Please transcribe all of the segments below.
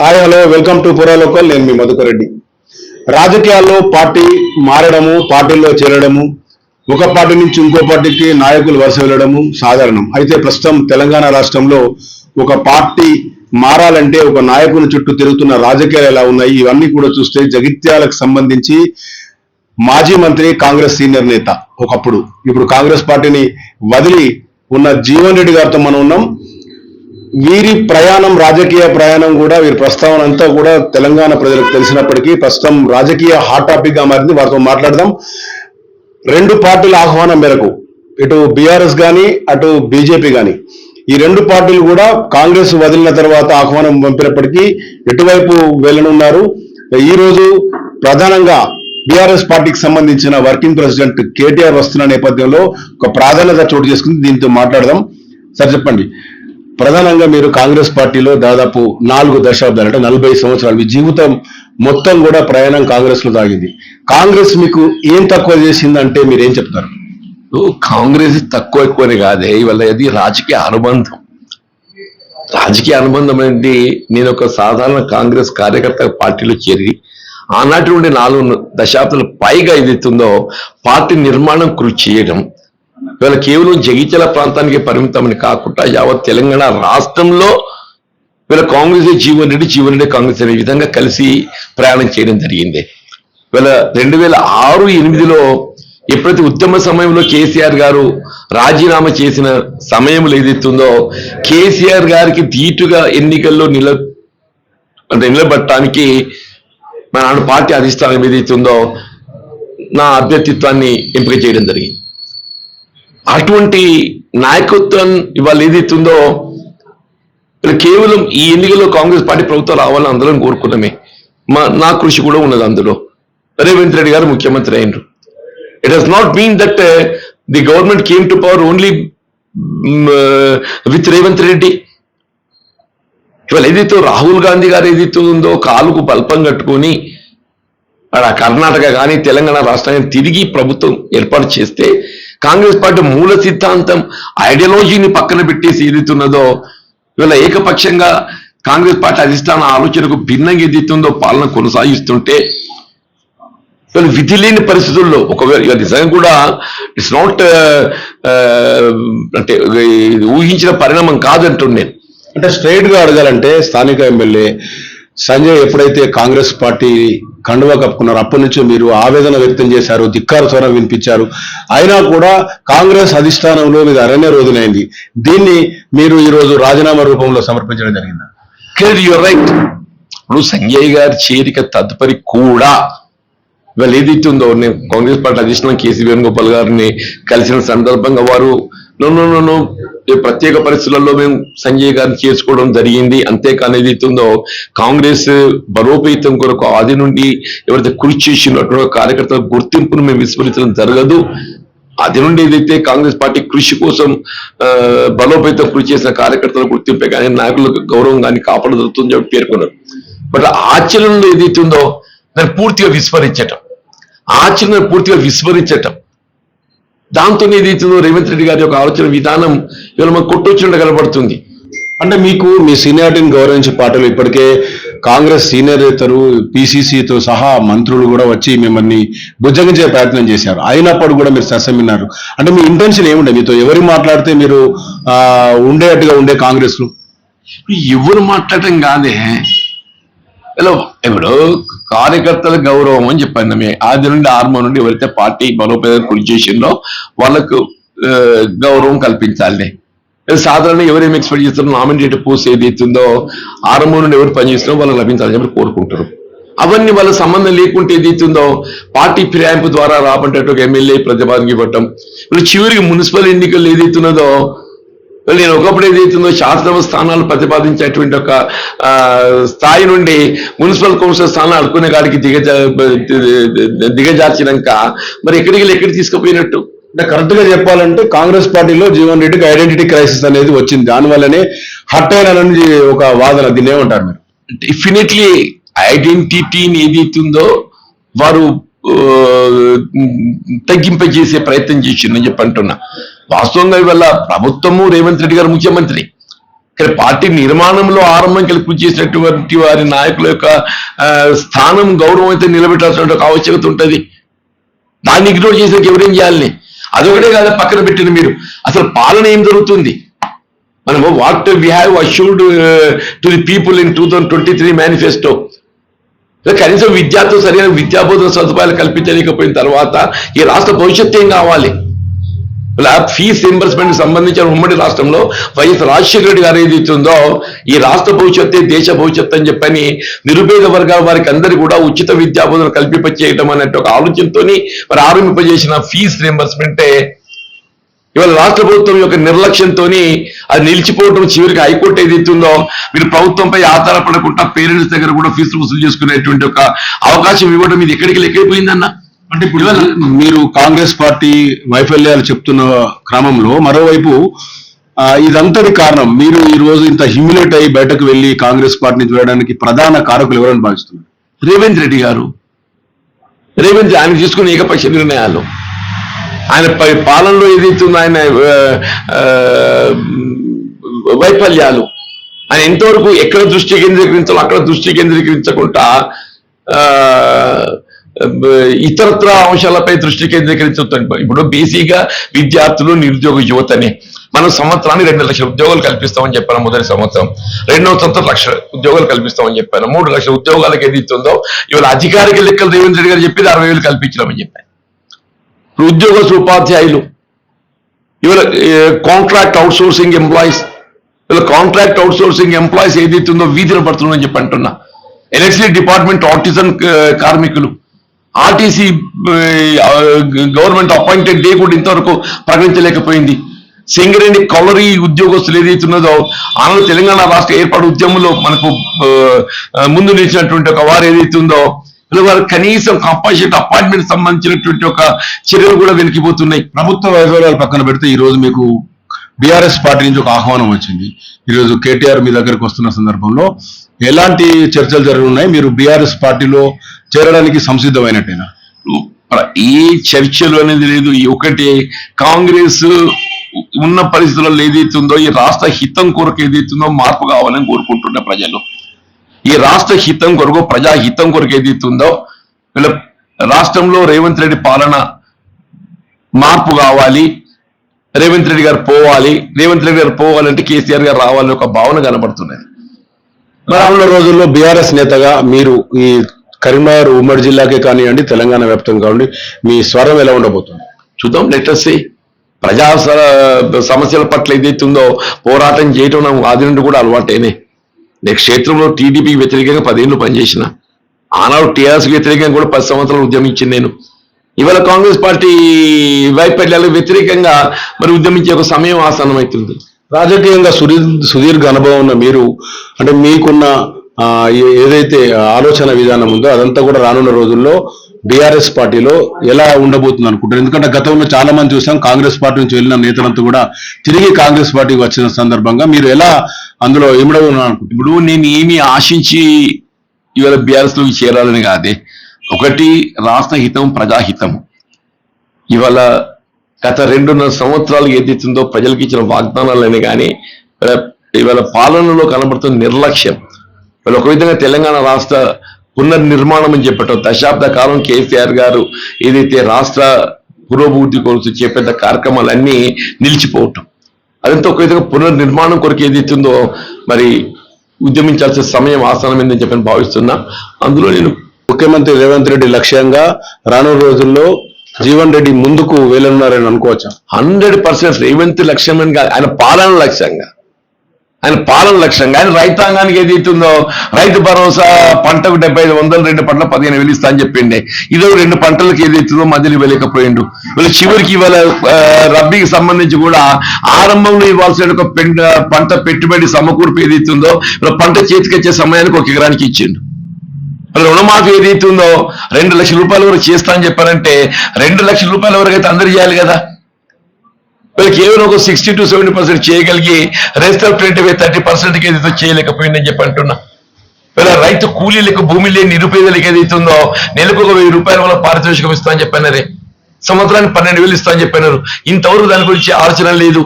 Hi hello welcome to పురా local. నేను మీ మధుకర్ రెడ్డి. రాజకీయాల్లో పార్టీ మారడము, పార్టీల్లో చేరడము, ఒక పార్టీ నుంచి ఇంకో పార్టీకి నాయకులు వరుస వెళ్ళడము సాధారణం. అయితే ప్రస్తుతం తెలంగాణ రాష్ట్రంలో ఒక పార్టీ మారాలంటే ఒక నాయకుని చుట్టూ తిరుగుతున్న రాజకీయాలు ఎలా ఉన్నాయి, ఇవన్నీ కూడా చూస్తే జగిత్యాలకు సంబంధించి మాజీ మంత్రి, కాంగ్రెస్ సీనియర్ నేత ఒకప్పుడు, ఇప్పుడు కాంగ్రెస్ పార్టీని వదిలి ఉన్న జీవన్ రెడ్డి గారితో మనం ఉన్నాం. వీరి ప్రయాణం, రాజకీయ ప్రయాణం కూడా, వీరి ప్రస్తావన అంతా కూడా తెలంగాణ ప్రజలకు తెలిసినప్పటికీ ప్రస్తుతం రాజకీయ హాట్ టాపిక్ గా మారింది. వారితో మాట్లాడదాం. రెండు పార్టీల ఆహ్వానం మేరకు ఇటు బీఆర్ఎస్ కానీ అటు బీజేపీ కానీ, ఈ రెండు పార్టీలు కూడా కాంగ్రెస్ వదిలిన తర్వాత ఆహ్వానం పంపినప్పటికీ ఎటువైపు వెళ్ళనున్నారు. ఈ రోజు ప్రధానంగా బీఆర్ఎస్ పార్టీకి సంబంధించిన వర్కింగ్ ప్రెసిడెంట్ కేటీఆర్ వస్తున్న నేపథ్యంలో ఒక ప్రాధాన్యత చోటు చేసుకుంది. దీంతో మాట్లాడదాం. సార్ చెప్పండి, ప్రధానంగా మీరు కాంగ్రెస్ పార్టీలో దాదాపు 4 దశాబ్దాలు, అంటే 40 సంవత్సరాలు, మీ జీవితం మొత్తం కూడా ప్రయాణం కాంగ్రెస్ లో సాగింది. కాంగ్రెస్ మీకు ఏం తక్కువ చేసిందంటే మీరు ఏం చెప్తారు? కాంగ్రెస్ తక్కువ ఎక్కువని కాదే, ఇవాళ అది రాజకీయ అనుబంధం. రాజకీయ అనుబంధం అంటే నేను ఒక సాధారణ కాంగ్రెస్ కార్యకర్త పార్టీలో చేరి ఆనాటి నుండి 4 దశాబ్దాలు పైగా ఏదైతుందో పార్టీ నిర్మాణం కృషి చేయడం, ఇవాళ కేవలం జగిత్యాల ప్రాంతానికి పరిమితమని కాకుండా యావత్ తెలంగాణ రాష్ట్రంలో వీళ్ళ కాంగ్రెస్ జీవన్ రెడ్డి కాంగ్రెస్ అనే విధంగా కలిసి ప్రయాణం చేయడం జరిగింది. వీళ్ళ 2006-8లో ఎప్పుడైతే ఉద్యమ సమయంలో కేసీఆర్ గారు రాజీనామా చేసిన సమయంలో ఏదైతుందో కేసీఆర్ గారికి ధీటుగా ఎన్నికల్లో నిలబడటానికి మన పార్టీ అధిష్టానం ఏదైతుందో నా అభ్యర్థిత్వాన్ని ఎంపిక చేయడం జరిగింది. అటువంటి నాయకత్వం ఇవాళ ఏదైతుందో కేవలం ఈ ఎన్నికల్లో కాంగ్రెస్ పార్టీ ప్రభుత్వం రావాలని అందరం కోరుకున్నామే. నా కృషి కూడా ఉన్నది అందులో. రేవంత్ రెడ్డి గారు ముఖ్యమంత్రి అయినరు. It has not mean that the government came to power only with Revanth Reddy. ఇవాళ ఏదైతే రాహుల్ గాంధీ గారు ఏదైతే ఉందో కాలుకు బల్పం కట్టుకొని కర్ణాటక కానీ తెలంగాణ రాష్ట్రాన్ని తిరిగి ప్రభుత్వం ఏర్పాటు చేస్తే కాంగ్రెస్ పార్టీ మూల సిద్ధాంతం, ఐడియాలజీని పక్కన పెట్టేసి ఏదైతున్నదో ఇవాళ ఏకపక్షంగా కాంగ్రెస్ పార్టీ అధిష్టాన ఆలోచనకు భిన్నంగా ఏదైతుందో పాలన కొనసాగిస్తుంటే ఇవాళ విధి లేని పరిస్థితుల్లో ఒకవేళ నిజంగా కూడా ఇట్స్ నాట్ అంటే ఊహించిన పరిణామం కాదంటున్నాను నేను. అంటే స్ట్రైట్ గా అడగాలంటే స్థానిక ఎమ్మెల్యే సంజయ్ ఎప్పుడైతే కాంగ్రెస్ పార్టీ కండువా కప్పుకున్నారు అప్పటి నుంచి మీరు ఆవేదన వ్యక్తం చేశారు, ధిక్కార స్వరం వినిపించారు. అయినా కూడా కాంగ్రెస్ అధిష్టానంలో మీద అరణ్య రోజునైంది. దీన్ని మీరు ఈ రోజు రాజీనామా రూపంలో సమర్పించడం జరిగిందా? రైట్. ఇప్పుడు సంజయ్ గారి చేరిక తదుపరి కూడా ఇవాళ ఏదైతే ఉందో నేను కాంగ్రెస్ పార్టీ అధిష్టానం కేసీ వేణుగోపాల్ గారిని కలిసిన సందర్భంగా వారు నో ప్రత్యేక పరిస్థితులలో మేము సంజయ్ గారిని చేసుకోవడం జరిగింది. అంతేకాని ఏదైతుందో కాంగ్రెస్ బలోపేతం కొరకు ఆది నుండి ఎవరైతే కృషి చేసినటువంటి కార్యకర్తల గుర్తింపును మేము విస్మరించడం జరగదు. అది నుండి ఏదైతే కాంగ్రెస్ పార్టీ కృషి కోసం బలోపేతం కృషి చేసిన కార్యకర్తల గుర్తింపే కానీ నాయకులకు గౌరవం కానీ కాపాడదవుతుందని చెప్పి పేర్కొన్నారు. బట్ ఆచరణలో ఏదైతుందో దాన్ని పూర్తిగా విస్మరించటం, దాంతో ఏదైతుందో రేవంత్ రెడ్డి గారి యొక్క ఆలోచన విధానం ఇవాళ మాకు కొట్టొచ్చినట్టు కనబడుతుంది. అంటే మీకు మీ సీనియారిటీని గౌరవించే పార్టీలు ఇప్పటికే కాంగ్రెస్ సీనియర్ నేతలు, పిసిసితో సహా మంత్రులు కూడా వచ్చి మిమ్మల్ని బుజ్జగించే ప్రయత్నం చేశారు. అయినప్పుడు కూడా మీరు సస్యమిన్నారు. అంటే మీ ఇంటెన్షన్ ఏముండే? మీతో ఎవరు మాట్లాడితే మీరు ఉండేట్టుగా ఉండే కాంగ్రెస్ లో? ఎవరు మాట్లాడటం కాదే, ఇప్పుడు కార్యకర్తల గౌరవం అని చెప్పాను. ఆది నుండి ఆర్మో నుండి ఎవరైతే పార్టీ బలోపేతం కృషి చేసిందో వాళ్ళకు గౌరవం కల్పించాలి. సాధారణంగా ఎవరేమి ఎక్స్పెక్ట్ చేస్తారో నామినేటెడ్ పోస్ట్ ఏదైతుందో ఆర్మో నుండి ఎవరు పనిచేస్తున్నారో వాళ్ళకి లభించాలని చెప్పి కోరుకుంటారు. అవన్నీ వాళ్ళ సంబంధం లేకుంటే ఏదైతుందో పార్టీ ఫిరాయింపు ద్వారా రాబట్టేట ఎమ్మెల్యే ప్రతిపాదనకి ఇవ్వటం, వీళ్ళు చివరికి మున్సిపల్ ఎన్నికలు ఏదైతున్నదో నేను ఒకప్పుడు ఏదైతుందో శాసనసభ స్థానాలు ప్రతిపాదించేటువంటి ఒక స్థాయి నుండి మున్సిపల్ కౌన్సిల్ స్థానాలు అనుకునే కాడికి దిగజార్చినాక మరి ఎక్కడికి తీసుకుపోయినట్టు? అంటే కరెక్ట్ గా చెప్పాలంటే కాంగ్రెస్ పార్టీలో జీవన్ రెడ్డికి ఐడెంటిటీ క్రైసిస్ అనేది వచ్చింది. దానివల్లనే హట్ అయిన ఒక వాదన. దీన్ని ఏమంటారు మీరు? డెఫినెట్లీ ఐడెంటిటీని ఏదైతుందో వారు తగ్గింపజేసే ప్రయత్నం చేసిందని చెప్పి అంటున్నా. వాస్తవంగా ఇవాళ ప్రభుత్వము రేవంత్ రెడ్డి గారు ముఖ్యమంత్రి, కానీ పార్టీ నిర్మాణంలో ఆరంభం కల్పి చేసినటువంటి వారి నాయకుల యొక్క స్థానం గౌరవం అయితే నిలబెట్టాల్సిన ఒక ఆవశ్యకత ఉంటుంది. దాన్ని ఇగ్నోర్ చేసినాక ఎవరేం చేయాలని? అదొకటే కాదు పక్కన పెట్టిన మీరు అసలు పాలన ఏం జరుగుతుంది? మనము what we have assured to the people in 2023 manifesto, కనీసం విద్యార్థులు సరైన విద్యాబోధన సదుపాయాలు కల్పించలేకపోయిన తర్వాత ఈ రాష్ట్ర భవిష్యత్తు ఏం కావాలి? ఫీజ్ రింబర్స్మెంట్ సంబంధించిన ఉమ్మడి రాష్ట్రంలో వైఎస్ రాజశేఖర రెడ్డి గారు ఏదైతుందో ఈ రాష్ట్ర భవిష్యత్తే దేశ భవిష్యత్తు అని చెప్పని నిరుపేద వర్గాల వారికి అందరికీ కూడా ఉచిత విద్యాబోధన కల్పింపచేయడం అనే ఒక ఆలోచనతో మరి ఆరంభింపజేసిన ఫీజ్ రింబర్స్మెంటే ఇవాళ రాష్ట్ర ప్రభుత్వం యొక్క నిర్లక్ష్యంతో అది నిలిచిపోవడం, చివరికి హైకోర్టు ఏదైతుందో మీరు ప్రభుత్వంపై ఆధారపడకుండా పేరెంట్స్ దగ్గర కూడా ఫీజులు వసూలు చేసుకునేటువంటి ఒక అవకాశం ఇవ్వడం ఇది ఎక్కడికి లెక్కైపోయిందన్న. అంటే ఇప్పుడు మీరు కాంగ్రెస్ పార్టీ వైఫల్యాలు చెప్తున్న క్రమంలో మరోవైపు ఇదంతటి కారణం మీరు ఈ రోజు ఇంత హ్యూమిలేట్ అయ్యి బయటకు వెళ్లి కాంగ్రెస్ పార్టీ నుంచి వెళ్ళడానికి ప్రధాన కారకులు ఎవరని భావిస్తున్నారు? రేవంత్ రెడ్డి గారు. ఆయన తీసుకున్న ఏకపక్ష నిర్ణయాలు, ఆయన పాలనలో ఏదైతుందో ఆయన వైఫల్యాలు, ఆయన ఎంతవరకు ఎక్కడ దృష్టి కేంద్రీకరించాలో అక్కడ దృష్టి కేంద్రీకరించకుండా ఇతరత్ర అంశాలపై దృష్టి కేంద్రీకరించుతాం. ఇప్పుడు బేసిక్గా విద్యార్థులు, నిరుద్యోగ యువతని మనం సంవత్సరానికి 2 లక్షల ఉద్యోగాలు కల్పిస్తామని చెప్పాను. మొదటి సంవత్సరం 2వ సంవత్సరం 1 లక్ష ఉద్యోగాలు కల్పిస్తామని చెప్పాను. 3 లక్షల ఉద్యోగాలకు ఏది ఇస్తుందో ఇవాళ అధికారిక లెక్కలు రేవంత్ రెడ్డి గారు చెప్పేది 60,000 కల్పించడమని చెప్పాను. ఉద్యోగస్తులు, ఉపాధ్యాయులు, ఇవాళ కాంట్రాక్ట్ అవుట్ సోర్సింగ్ ఎంప్లాయీస్, ఇవాళ కాంట్రాక్ట్ అవుట్ సోర్సింగ్ ఎంప్లాయీస్ ఏదైతుందో వీధిలో పడుతుందని చెప్పి అంటున్నా. ఎలక్ట్రిసిటీ డిపార్ట్మెంట్ ఆర్టిజన్ కార్మికులు, ఆర్టీసీ గవర్నమెంట్ అపాయింటెడ్ డే కూడా ఇంతవరకు ప్రకటించలేకపోయింది. సింగరేణి కౌలరీ ఉద్యోగస్తులు ఏదైతున్నదో ఆనాడు తెలంగాణ రాష్ట్ర ఏర్పాటు ఉద్యమంలో మనకు ముందు నిలిచినటువంటి ఒక వారు ఏదైతుందో వారు కనీసం కంపల్సరీ అపాయింట్మెంట్ సంబంధించినటువంటి ఒక చర్యలు కూడా వెలికిపోతున్నాయి. ప్రభుత్వ వైఫల్యాలు పక్కన పెడితే ఈ రోజు మీకు బీఆర్ఎస్ పార్టీ నుంచి ఒక ఆహ్వానం వచ్చింది. ఈరోజు కేటీఆర్ మీ దగ్గరకు వస్తున్న సందర్భంలో ఎలాంటి చర్చలు జరుగుతున్నాయి? మీరు బీఆర్ఎస్ పార్టీలో చేరడానికి సంసిద్ధమైనట్టేనా? ఏ చర్చలు అనేది లేదు. ఒకటి కాంగ్రెస్ ఉన్న పరిస్థితుల్లో ఏదైతుందో ఈ రాష్ట్ర హితం కొరకు ఏదైతుందో మార్పు కావాలని కోరుకుంటున్న ప్రజలు. ఈ రాష్ట్ర హితం కొరకు, ప్రజాహితం కొరకు ఏదైతుందో వీళ్ళ రాష్ట్రంలో రేవంత్ రెడ్డి పాలన మార్పు కావాలి, రేవంత్ రెడ్డి గారు పోవాలి, రేవంత్ రెడ్డి గారు పోవాలంటే కేసీఆర్ గారు రావాలని ఒక భావన కనబడుతున్నది. రానున్న రోజుల్లో బీఆర్ఎస్ నేతగా మీరు ఈ కరీంనగర్ ఉమ్మడి జిల్లాకే కానివ్వండి, తెలంగాణ వ్యాప్తంగా కానివ్వండి, మీ స్వరం ఎలా ఉండబోతుంది చూద్దాం. లెటర్స్ ప్రజా సమస్యల పట్ల ఏదైతుందో పోరాటం చేయటం నాకు ఆది నుండి కూడా అలవాటేనే. నేను క్షేత్రంలో టీడీపీకి వ్యతిరేకంగా 10 ఏళ్ళు పనిచేసిన, ఆనాడు టీఆర్ఎస్కి వ్యతిరేకంగా కూడా 10 సంవత్సరాలు ఉద్యమించింది నేను. ఇవాళ కాంగ్రెస్ పార్టీ వైఫల్యాలకు వ్యతిరేకంగా మరి ఉద్యమించే ఒక సమయం ఆసన్నమవుతుంది. రాజకీయంగా సుదీర్ఘ అనుభవం ఉన్న మీరు, అంటే మీకున్న ఏదైతే ఆలోచన విధానం ఉందో అదంతా కూడా రానున్న రోజుల్లో బీఆర్ఎస్ పార్టీలో ఎలా ఉండబోతుంది అనుకుంటారు? ఎందుకంటే గతంలో చాలా మంది చూసాం కాంగ్రెస్ పార్టీ నుంచి వెళ్ళిన నేతలంతా కూడా తిరిగి కాంగ్రెస్ పార్టీకి వచ్చిన సందర్భంగా మీరు ఎలా అందులో ఇమడవున్నారు? ఇప్పుడు నేను ఏమి ఆశించి ఇవాళ బీఆర్ఎస్ లోకి చేరాలని కాదే. ఒకటి రాష్ట్ర హితం, ప్రజాహితం. ఇవాళ గత 2.5 సంవత్సరాలు ఏదైతుందో ప్రజలకు ఇచ్చిన వాగ్దానాలని కానీ ఇవాళ పాలనలో కనబడుతున్న నిర్లక్ష్యం, ఇవాళ ఒక విధంగా తెలంగాణ రాష్ట్ర పునర్నిర్మాణం అని చెప్పటం, దశాబ్ద కాలం కేసీఆర్ గారు ఏదైతే రాష్ట్ర పురోభివృద్ధి కొరకు చేపట్టిన కార్యక్రమాలన్నీ నిలిచిపోవటం, అదంతా ఒక విధంగా పునర్నిర్మాణం కొరకు ఏదైతుందో మరి ఉద్యమించాల్సిన సమయం ఆసనమైందని చెప్పని భావిస్తున్నా. అందులో నేను ముఖ్యమంత్రి రేవంత్ రెడ్డి లక్ష్యంగా రానున్న రోజుల్లో జీవన్ రెడ్డి ముందుకు వెళ్ళనున్నారని అనుకోవచ్చా? 100% రేవంత్ లక్ష్యం అని కాదు, ఆయన పాలన లక్ష్యంగా, ఆయన రైతాంగానికి ఏదైతుందో రైతు భరోసా పంటకు 75,000, 2 పంటలు 15,000 ఇస్తా అని చెప్పిండే. ఇదో 2 పంటలకు ఏదైతుందో మధ్యలో ఇవ్వలేకపోయిండు. వీళ్ళు చివరికి ఇవాళ రబ్బీకి సంబంధించి కూడా ఆరంభంలో ఇవ్వాల్సిన ఒక పంట పెట్టుబడి సమకూర్పు ఏదైతుందో పంట చేతికొచ్చే సమయానికి 1 ఎకరానికి ఇచ్చిండు. రుణమాఫీ ఏదైతుందో 2 లక్షల రూపాయల వరకు చేస్తా అని చెప్పారంటే 2 లక్షల రూపాయల వరకు అయితే అందరు చేయాలి కదా. వీళ్ళకి కేవలం ఒక 60 to 70% చేయగలిగి రెస్ట్ ఆఫ్ 20-30% ఏదైతే చేయలేకపోయిందని చెప్పి అంటున్నా. వీళ్ళ రైతు కూలీలకు, భూమి లేని నిరుపేదలకు ఏదైతుందో నెలకు 1,000 రూపాయల వల్ల పారితోషికం ఇస్తా అని చెప్పినారే, సంవత్సరానికి 12,000 ఇస్తా అని చెప్పినారు. ఇంతవరకు దాని గురించి ఆలోచన లేదు.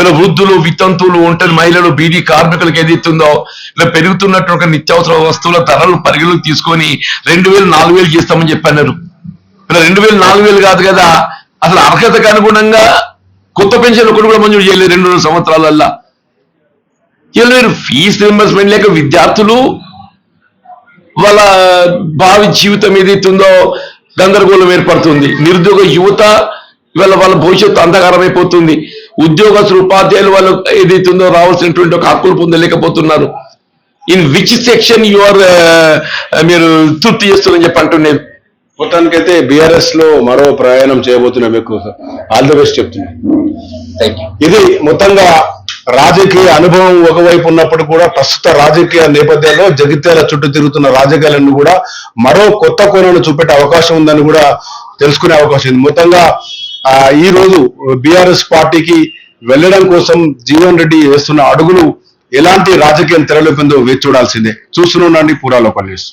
ఇలా వృద్ధులు, వితంతువులు, ఒంటరి మహిళలు, బీడీ కార్మికులకు ఏదైతుందో ఇలా పెరుగుతున్నటువంటి నిత్యావసర వస్తువుల ధరలు పరిగణలోకి తీసుకొని 2000, 4000 చేస్తామని చెప్పన్నారు. ఇలా 2000, 4000 కాదు కదా, అసలు అర్హతకు అనుగుణంగా కొత్త పెన్షన్ ఒకటి కూడా మంజూరు చేయలేదు 2 సంవత్సరాలల్లా. ఇలా మీరు ఫీజు రింబర్స్మెంట్ లేక విద్యార్థులు వాళ్ళ భావి జీవితం ఏదైతుందో గందరగోళం ఏర్పడుతుంది. నిరుద్యోగ యువత ఇవాళ వాళ్ళ భవిష్యత్తు అంధకారమైపోతుంది. ఉద్యోగస్తులు, ఉపాధ్యాయులు వాళ్ళు ఏదైతుందో రావాల్సినటువంటి ఒక హక్కులు పొందలేకపోతున్నారు. ఇన్ విచ్ సెక్షన్ మీరు తృప్తి చేస్తున్నారని చెప్పి అంటున్నాను. మొత్తానికైతే బీఆర్ఎస్ లో మరో ప్రయాణం చేయబోతున్నా, మీకు ఆల్ ది బెస్ట్ చెప్తున్నాను. ఇది మొత్తంగా రాజకీయ అనుభవం ఒకవైపు ఉన్నప్పుడు కూడా ప్రస్తుత రాజకీయ నేపథ్యంలో జగిత్యాల చుట్టూ తిరుగుతున్న రాజకీయాలను కూడా మరో కొత్త కోణాన్ని చూపెట్టే అవకాశం ఉందని కూడా తెలుసుకునే అవకాశం ఉంది. మొత్తంగా ఈ రోజు బీఆర్ఎస్ పార్టీకి వెళ్ళడం కోసం జీవన్ రెడ్డి వేస్తున్న అడుగులు ఎలాంటి రాజకీయం తెరలేపిందో వేచి చూడాల్సిందే. చూస్తూనే ఉండండి పూరా లోకల్ న్యూస్.